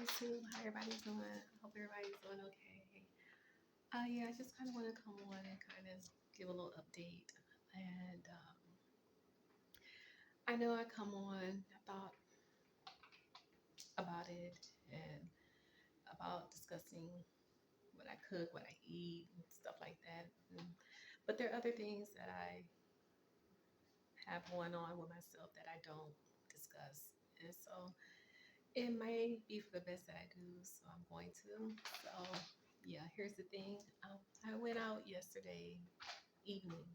YouTube. How everybody's doing? I hope everybody's doing okay. Yeah, I just kind of want to come on and kind of give a little update. And I know I come on, I thought about it and about discussing what I cook, what I eat, and stuff like that. But there are other things that I have going on with myself that I don't discuss. And so it may be for the best that I do, so I'm going to. So, yeah, here's the thing. I went out yesterday evening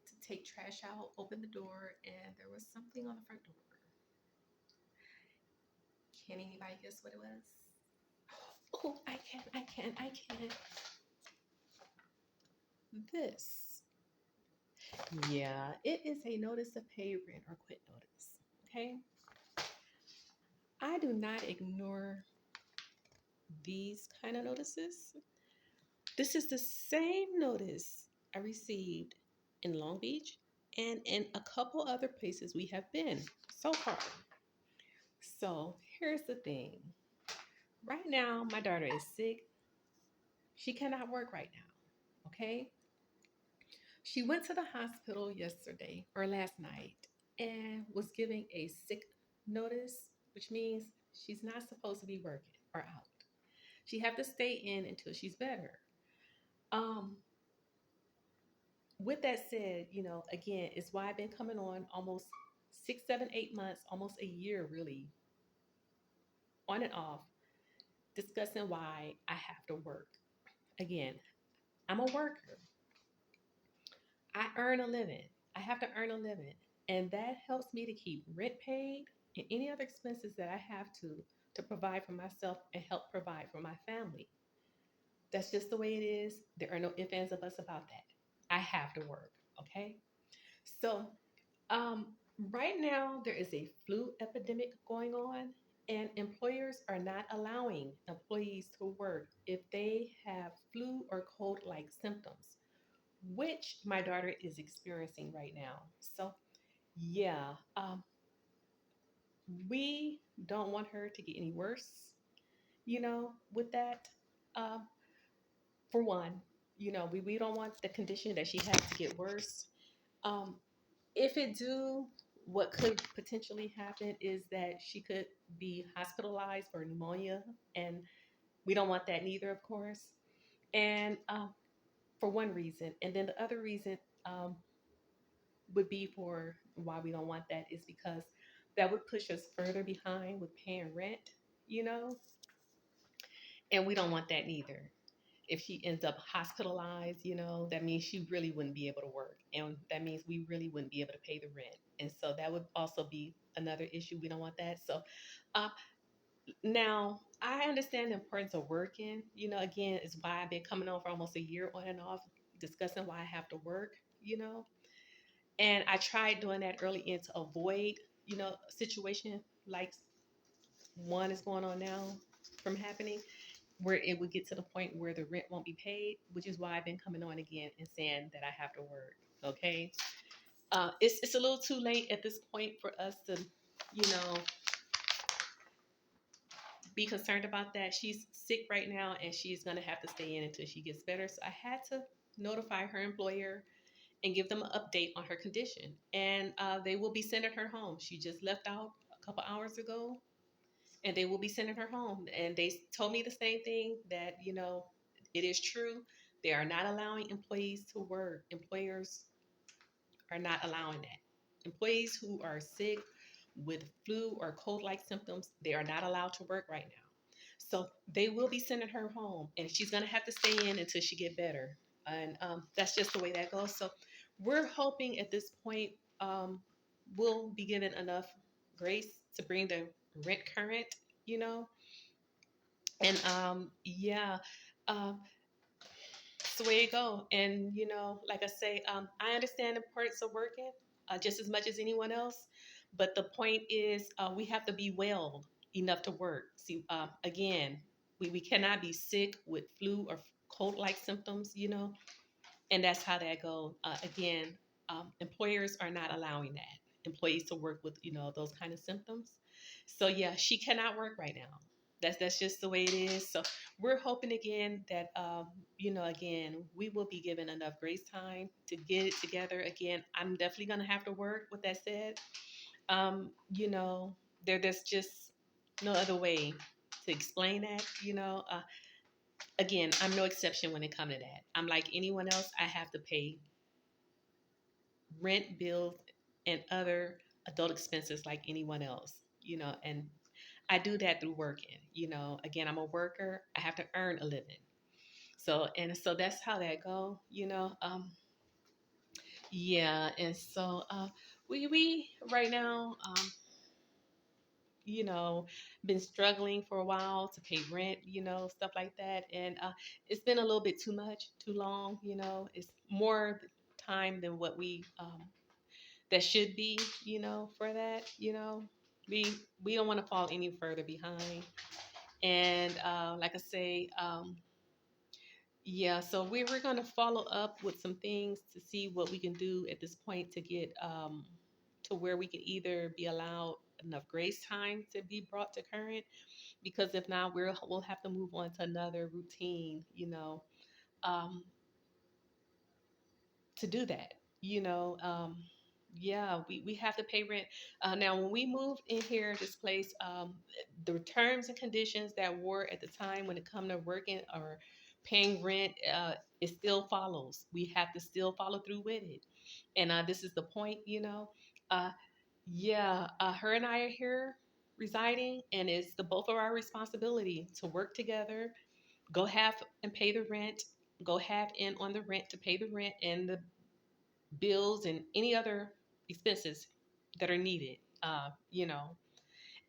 to take trash out, opened the door, and there was something on the front door. Can anybody guess what it was? Oh, I can. This. Yeah, it is a notice to pay rent or quit notice. Okay. I do not ignore these kind of notices. This is the same notice I received in Long Beach and in a couple other places we have been so far. So here's the thing. Right now, my daughter is sick. She cannot work right now. Okay. She went to the hospital yesterday or last night and was giving a sick notice, which means she's not supposed to be working or out. She have to stay in until she's better. Um, with that said, again, it's why I've been coming on almost 6, 7, 8 months, almost a year really, on and off, discussing why I have to work. Again, I'm a worker. I earn a living. I have to earn a living. And that helps me to keep rent paid and any other expenses that I have to provide for myself and help provide for my family. That's just the way it is. There are no ifs, ands, or buts about that. I have to work. Okay. So Um, right now, there is a flu epidemic going on, and employers are not allowing employees to work if they have flu or cold like symptoms, which my daughter is experiencing right now. So, yeah, we don't want her to get any worse, with that. Um, for one, we don't want the condition that she has to get worse. Um, if it do, what could potentially happen is that she could be hospitalized for pneumonia, and we don't want that neither, of course. And for one reason, and then the other reason would be for why we don't want that is because that would push us further behind with paying rent, you know, and we don't want that neither. If she ends up hospitalized, that means she really wouldn't be able to work. And that means we really wouldn't be able to pay the rent. And so that would also be another issue. We don't want that. So uh, now I understand the importance of working. Again, it's why I've been coming on for almost a year on and off, discussing why I have to work, And I tried doing that early in to avoid, a situation like one is going on now from happening where it would get to the point where the rent won't be paid, which is why I've been coming on again and saying that I have to work. Okay, it's a little too late at this point for us to, you know, be concerned about that. She's sick right now, and she's gonna have to stay in until she gets better. So I had to notify her employer and give them an update on her condition, and they will be sending her home. She just left out a couple hours ago, and they will be sending her home. And they told me the same thing that, it is true. They are not allowing employees to work. Employers are not allowing that. Employees who are sick with flu or cold like symptoms, they are not allowed to work right now. So they will be sending her home, and she's going to have to stay in until she get better. And that's just the way that goes. So we're hoping at this point we'll be given enough grace to bring the rent current, you know, and yeah, um, it's the way it go. And like I say, I understand the importance of working just as much as anyone else, but the point is we have to be well enough to work. See, again, we cannot be sick with flu or cold-like symptoms, and that's how that goes. Again, employers are not allowing that employees to work with those kind of symptoms. So yeah, she cannot work right now. That's just the way it is. So we're hoping again that again, we will be given enough grace time to get it together. Again, I'm definitely gonna have to work. With that said, you know, there's just no other way to explain that. Again, I'm no exception when it comes to that. I'm like anyone else. I have to pay rent, bills, and other adult expenses like anyone else. And I do that through working. Again, I'm a worker. I have to earn a living. So that's how that go. Yeah, and so we right now you know been struggling for a while to pay rent, stuff like that, and it's been a little bit too much, too long. It's more time than what we that should be, for that. We we don't want to fall any further behind. And like I say, yeah, so we're going to follow up with some things to see what we can do at this point to get to where we can either be allowed enough grace time to be brought to current, because if not, we'll have to move on to another routine, um, to do that. Yeah, we have to pay rent. Now, when we moved in here, this place, the terms and conditions that were at the time when it come to working or paying rent, it still follows. We have to still follow through with it. And this is the point. Uh, yeah, her and I are here residing, and it's the both of our responsibility to work together, go half and pay the rent, go half in on the rent to pay the rent and the bills and any other expenses that are needed.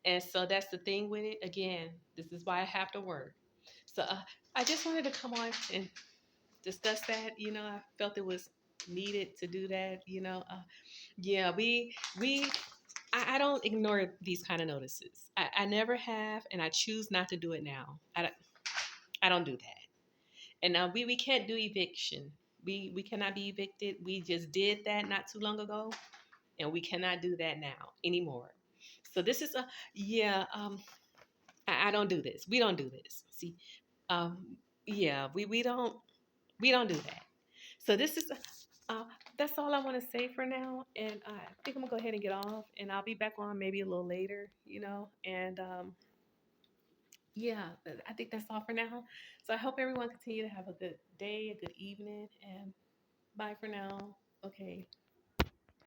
And so that's the thing with it. Again, this is why I have to work. So I just wanted to come on and discuss that. I felt it was needed to do that. Yeah, we I don't ignore these kind of notices. I never have, and I choose not to do it now. I don't do that. And now we can't do eviction. We cannot be evicted. We just did that not too long ago, and we cannot do that now anymore. So this is a yeah. I don't do this. We don't do this. See, yeah, we don't do that. So this is uh, that's all I want to say for now, and I think I'm gonna go ahead and get off, and I'll be back on maybe a little later, and yeah, I think that's all for now. So I hope everyone continue to have a good day, a good evening, and bye for now. Okay.